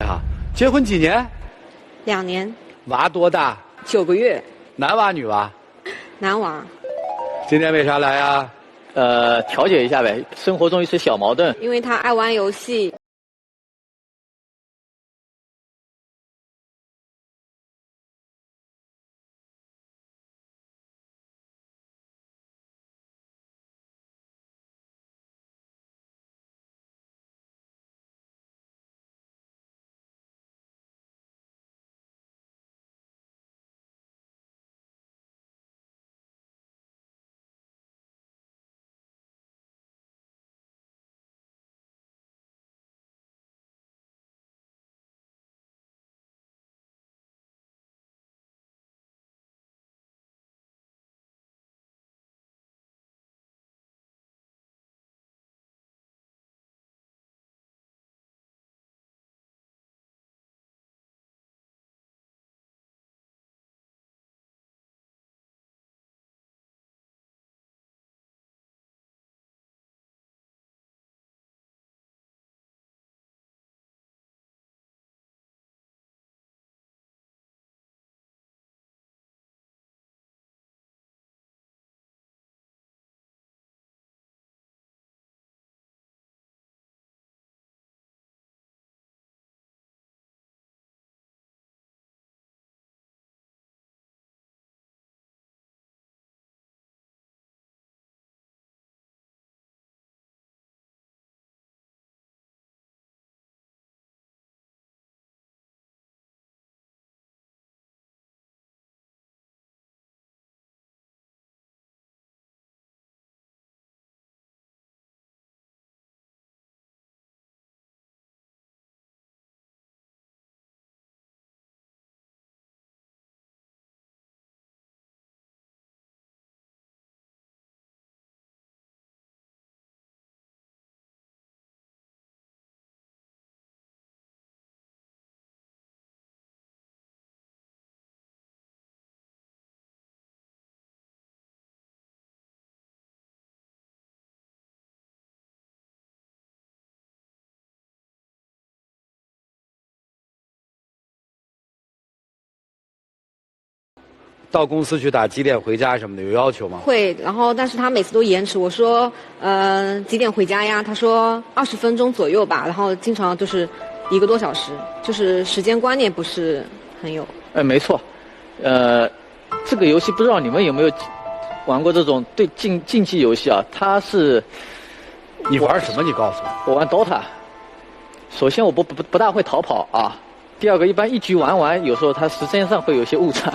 啊，结婚几年？2年。娃多大？9个月。男娃女娃？男娃。今天为啥来啊？调解一下呗，生活中一些小矛盾。因为他爱玩游戏。到公司去打几点回家什么的有要求吗？会，然后但是他每次都延迟。我说，几点回家呀？他说20分钟左右吧。然后经常就是1个多小时，就是时间观念不是很有。没错，这个游戏不知道你们有没有玩过这种竞技游戏啊？它是你玩什么？你告诉我。我玩 DOTA。首先我不大会逃跑啊。第二个，一般一局玩完，有时候它时间上会有些误差。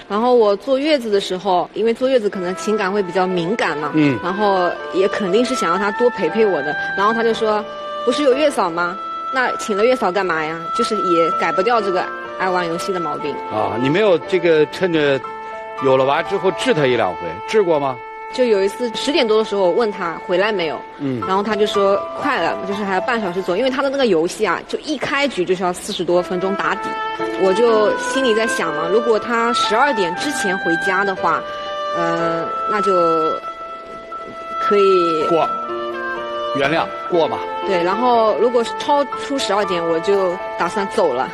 然后我坐月子的时候，因为坐月子可能情感会比较敏感嘛，然后也肯定是想让他多陪陪我的。然后他就说，不是有月嫂吗？那请了月嫂干嘛呀？就是也改不掉这个爱玩游戏的毛病。啊，你没有这个趁着有了娃之后治他1、2回，治过吗？就有一次10点多的时候，我问他回来没有，然后他就说快了，就是还有半小时左右，因为他的那个游戏啊，就一开局就是要40多分钟打底。我就心里在想嘛，如果他12点之前回家的话，那就可以过，原谅过嘛。对，然后如果是超出12点，我就打算走了。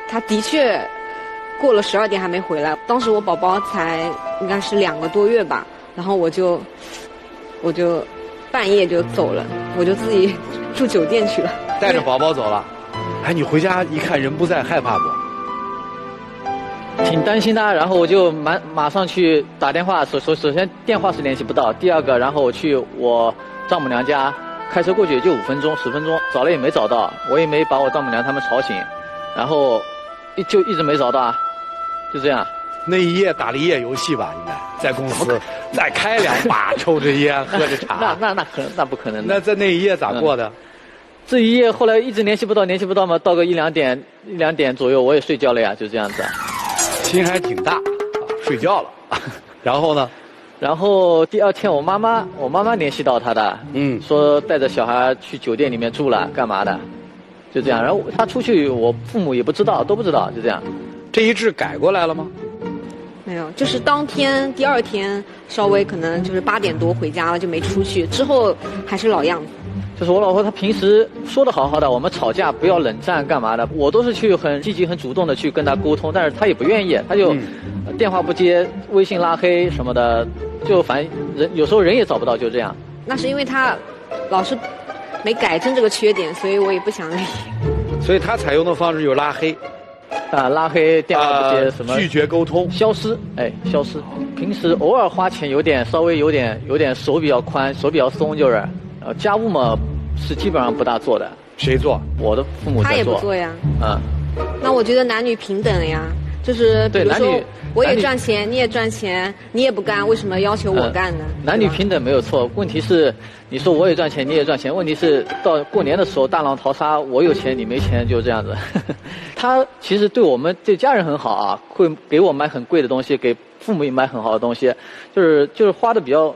他的确过了12点还没回来，当时我宝宝才应该是2个多月吧。然后我就半夜就走了，我就自己住酒店去了，带着宝宝走了。哎，你回家一看人不在，害怕不？挺担心的，然后我就马上去打电话。首先电话是联系不到，第二个，然后我去我丈母娘家，开车过去也就5分钟10分钟，找了也没找到，我也没把我丈母娘他们吵醒，然后就一直没找到啊，就这样。那一夜打了一夜游戏吧，应该在公司再开2把，抽着烟喝着茶。那不可能。那在那一夜咋过的？这一夜后来一直联系不到嘛，到个1、2点左右我也睡觉了呀，就这样子。心还挺大，睡觉了。然后呢？然后第2天我妈妈联系到他的，说带着小孩去酒店里面住了，干嘛的，就这样。然后他出去，我父母也不知道，都不知道，就这样。这一制改过来了吗？没有，就是当天第2天稍微可能就是8点多回家了，就没出去，之后还是老样子。就是我老婆她平时说的好好的，我们吵架不要冷战干嘛的，我都是去很积极很主动的去跟她沟通，但是她也不愿意，她就电话不接，微信拉黑什么的，就反正人有时候人也找不到，就这样。那是因为他老是没改正这个缺点，所以我也不想理。所以他采用的方式有拉黑，拉黑电话不接什么，拒绝沟通，消失，消失。平时偶尔花钱稍微有点手比较宽，手比较松，就是，家务嘛是基本上不大做的。谁做？我的父母在做。他也不做呀。那我觉得男女平等了呀，就是比如说我也赚钱，你也赚钱，你也不干，为什么要求我干呢？男女平等没有错，问题是你说我也赚钱，你也赚钱，问题是到过年的时候大浪淘沙，我有钱你没钱，就这样子。他其实对家人很好啊，会给我买很贵的东西，给父母也买很好的东西，就是花的比较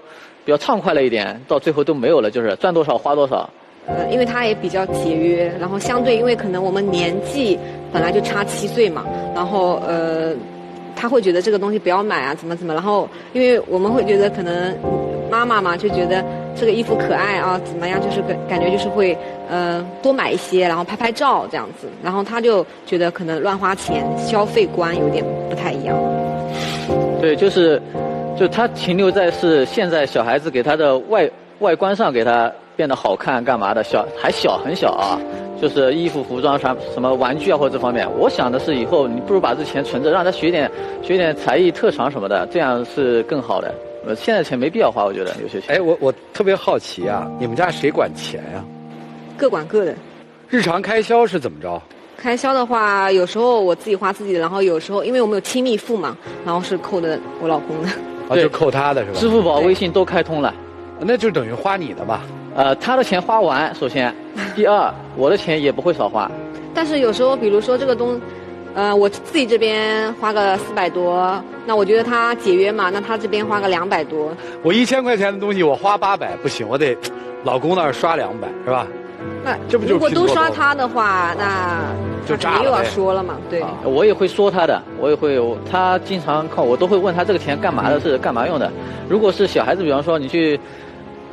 畅快了一点，到最后都没有了，就是赚多少花多少。因为他也比较节约，然后相对因为可能我们年纪本来就差7岁嘛，然后他会觉得这个东西不要买啊，怎么，然后因为我们会觉得可能妈妈嘛就觉得这个衣服可爱啊，怎么样，就是感觉就是会多买一些，然后拍照这样子，然后他就觉得可能乱花钱，消费观有点不太一样。对，就他停留在是现在小孩子给他的外观上给他变得好看干嘛的，很小啊，就是衣服服装什么玩具啊或者这方面。我想的是以后你不如把这钱存着，让他学点才艺特长什么的，这样是更好的。现在钱没必要花，我觉得有些钱。我特别好奇啊，你们家谁管钱呀？各管各的。日常开销是怎么着？开销的话，有时候我自己花自己的，然后有时候因为我们有亲密付嘛，然后是扣的我老公的。就扣他的是吧？支付宝、微信都开通了。那就等于花你的吧。他的钱花完，首先，第二，我的钱也不会少花。但是有时候，比如说这个我自己这边花个400多，那我觉得他节约嘛，那他这边花个200多。我1000块钱的东西，我花800不行，我得老公那儿刷200是吧？那这不就是如果都刷他的话，那就炸了，又要说了嘛，对。我也会说他的，他经常看我都会问他这个钱干嘛的，是干嘛用的。如果是小孩子，比方说你去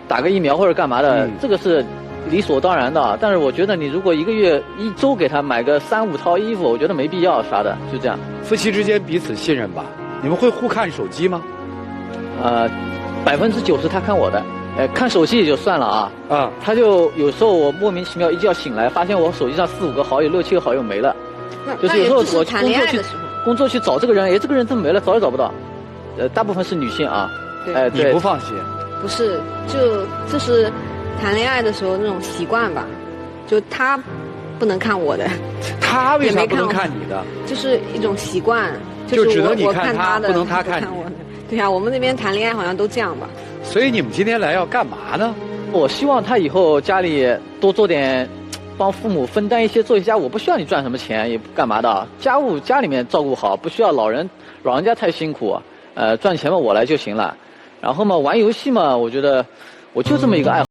打个疫苗或者干嘛的，这个是理所当然的。但是我觉得你如果1周给他买个3、5套衣服，我觉得没必要啥的，就这样。夫妻之间彼此信任吧。你们会互看手机吗？90%他看我的。看手机也就算了啊，他就有时候我莫名其妙一觉醒来，发现我手机上4、5个好友、6、7个好友没了，就是有时候我工作去找这个人，这个人怎么没了，找也找不到。大部分是女性啊，对，你不放心？不是，就是谈恋爱的时候那种习惯吧，就他不能看我的，他为啥不能看你的？就是一种习惯，就只能你看他的，不能他看我的。对呀，我们那边谈恋爱好像都这样吧。所以你们今天来要干嘛呢？我希望他以后家里多做点，帮父母分担一些，做一些家务。我不需要你赚什么钱，也不干嘛的。家务家里面照顾好，不需要老人家太辛苦。赚钱嘛我来就行了。然后嘛玩游戏嘛，我觉得我就这么一个爱好。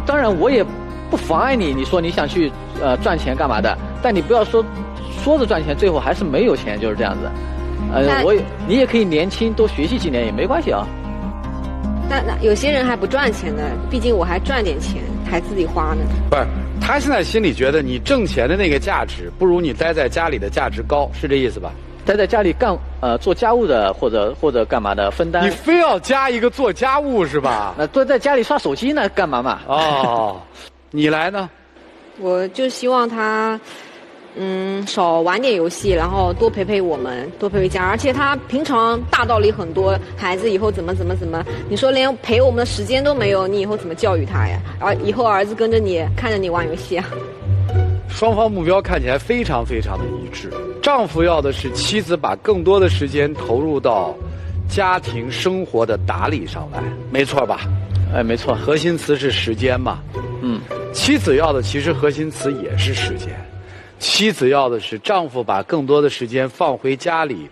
当然我也不妨碍你，你说你想去赚钱干嘛的，但你不要说着赚钱，最后还是没有钱，就是这样子。你也可以年轻多学习几年也没关系啊。那有些人还不赚钱呢，毕竟我还赚点钱，还自己花呢。不是，他现在心里觉得你挣钱的那个价值不如你待在家里的价值高，是这意思吧？待在家里做家务的或者干嘛的分担。你非要加一个做家务是吧？那坐在家里刷手机那干嘛嘛？哦，你来呢？我就希望他，少玩点游戏，然后多陪陪我们，多陪陪家。而且他平常大道理很多，孩子以后怎么，你说连陪我们的时间都没有，你以后怎么教育他呀？以后儿子跟着你，看着你玩游戏啊？双方目标看起来非常非常的一致。丈夫要的是妻子把更多的时间投入到家庭生活的打理上来，没错吧？哎，没错，核心词是时间嘛。妻子要的其实核心词也是时间。妻子要的是丈夫把更多的时间放回家里，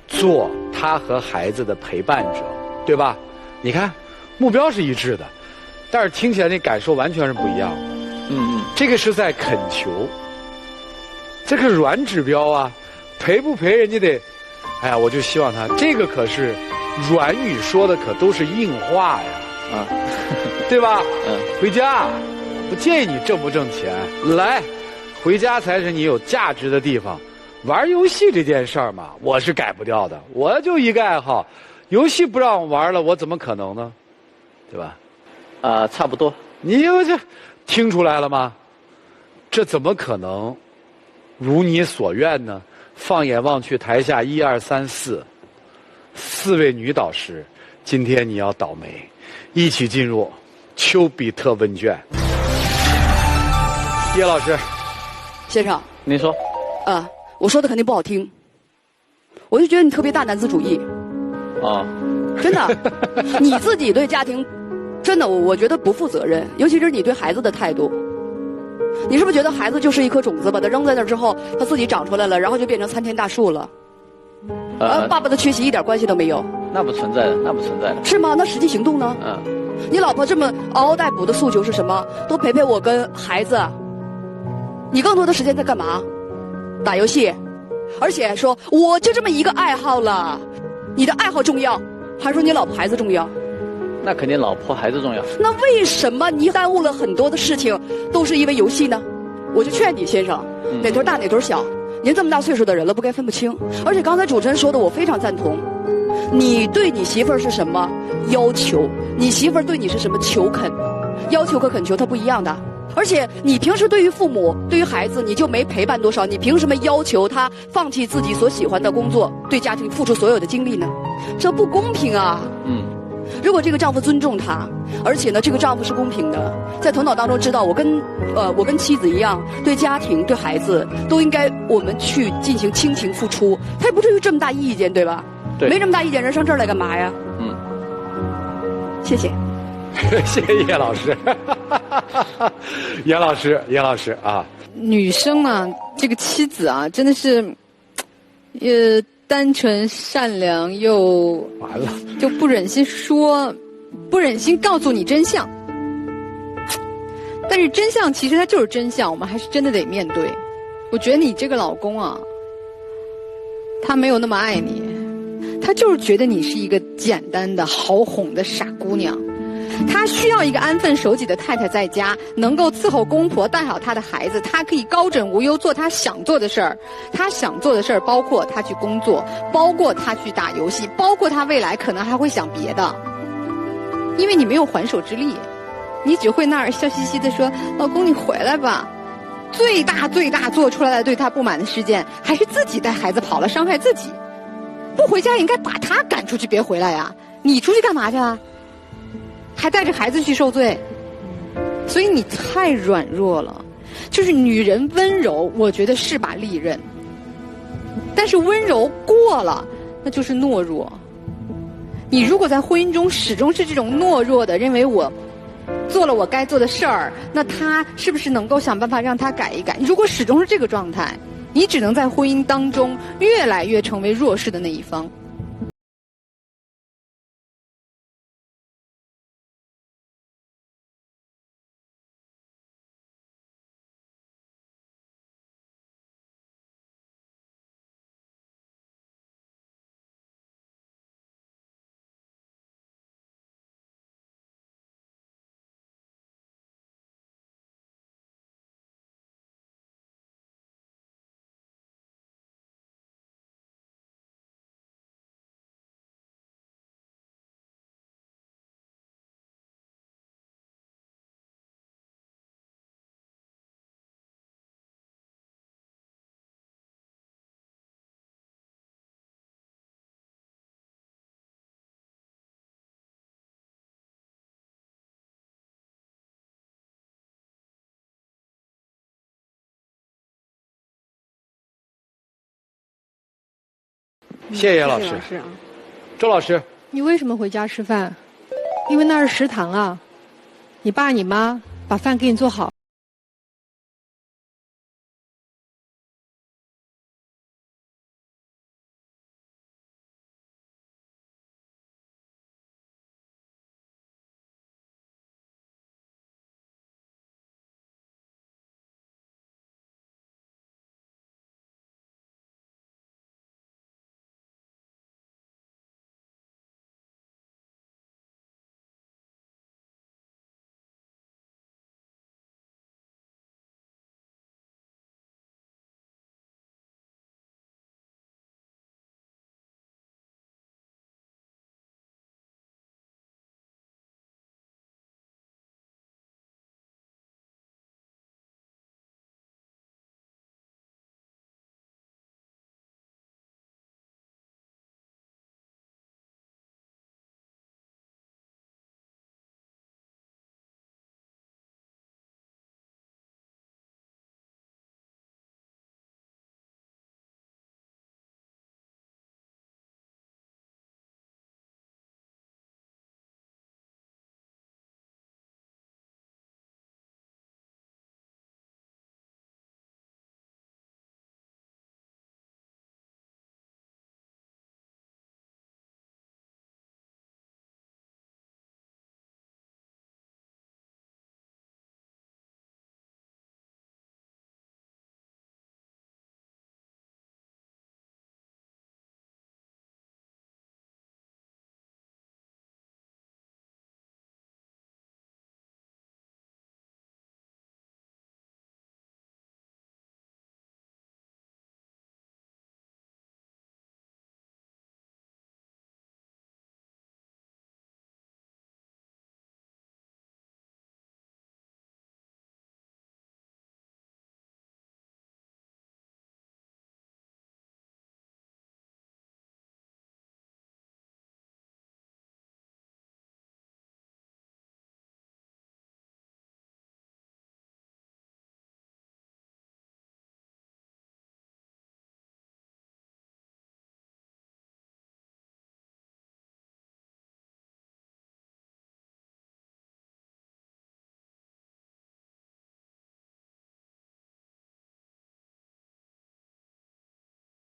做他和孩子的陪伴者，对吧？你看，目标是一致的，但是听起来那感受完全是不一样的。这个是在恳求，这个软指标啊，陪不陪人家得，哎呀，我就希望他这个可是软语说的，可都是硬话呀，对吧？回家，不建议你挣不挣钱，来，回家才是你有价值的地方。玩游戏这件事儿嘛，我是改不掉的，我就一个爱好，游戏不让我玩了，我怎么可能呢？对吧？差不多。你这听出来了吗？这怎么可能如你所愿呢？放眼望去，台下1、2、3、4位女导师，今天你要倒霉，一起进入丘比特问卷。叶老师，先生，您说。我说的肯定不好听，我就觉得你特别大男子主义。真的，你自己对家庭，真的我觉得不负责任，尤其是你对孩子的态度。你是不是觉得孩子就是一颗种子，把它扔在那之后，它自己长出来了，然后就变成参天大树了？爸爸的缺席一点关系都没有。那不存在的，那不存在的。是吗？那实际行动呢？你老婆这么嗷嗷待哺的诉求是什么？多陪陪我跟孩子。你更多的时间在干嘛？打游戏，而且说我就这么一个爱好了。你的爱好重要，还是说你老婆孩子重要？那肯定老婆孩子重要。那为什么你耽误了很多的事情，都是因为游戏呢？我就劝你先生，哪头大哪头小。您这么大岁数的人了，不该分不清。而且刚才主持人说的，我非常赞同。你对你媳妇儿是什么要求，你媳妇儿对你是什么求恳，要求和恳求它不一样的。而且你平时对于父母，对于孩子，你就没陪伴多少，你凭什么要求他放弃自己所喜欢的工作，对家庭付出所有的精力呢？这不公平啊！如果这个丈夫尊重她，而且呢，这个丈夫是公平的，在头脑当中知道我跟妻子一样，对家庭对孩子都应该我们去进行亲情付出，他也不至于这么大意见，对吧？对，没这么大意见，人上这儿来干嘛呀？谢谢。谢谢叶老师，严老师啊。女生啊，这个妻子啊，真的是，单纯善良又完了，就不忍心说，不忍心告诉你真相。但是真相其实它就是真相，我们还是真的得面对。我觉得你这个老公啊，他没有那么爱你，他就是觉得你是一个简单的好哄的傻姑娘。他需要一个安分守己的太太在家，能够伺候公婆，带好他的孩子，他可以高枕无忧做他想做的事儿。他想做的事儿包括他去工作，包括他去打游戏，包括他未来可能还会想别的。因为你没有还手之力，你只会那儿笑嘻嘻的说：“老公，你回来吧。”最大做出来的对他不满的事件，还是自己带孩子跑了，伤害自己。不回家应该把他赶出去，别回来呀！你出去干嘛去啊？还带着孩子去受罪，所以你太软弱了。就是女人温柔，我觉得是把利刃，但是温柔过了，那就是懦弱。你如果在婚姻中始终是这种懦弱的，认为我做了我该做的事儿，那他是不是能够想办法让他改一改？如果始终是这个状态，你只能在婚姻当中越来越成为弱势的那一方。谢谢老师。谢谢老师啊。周老师，你为什么回家吃饭？因为那是食堂啊，你爸你妈把饭给你做好。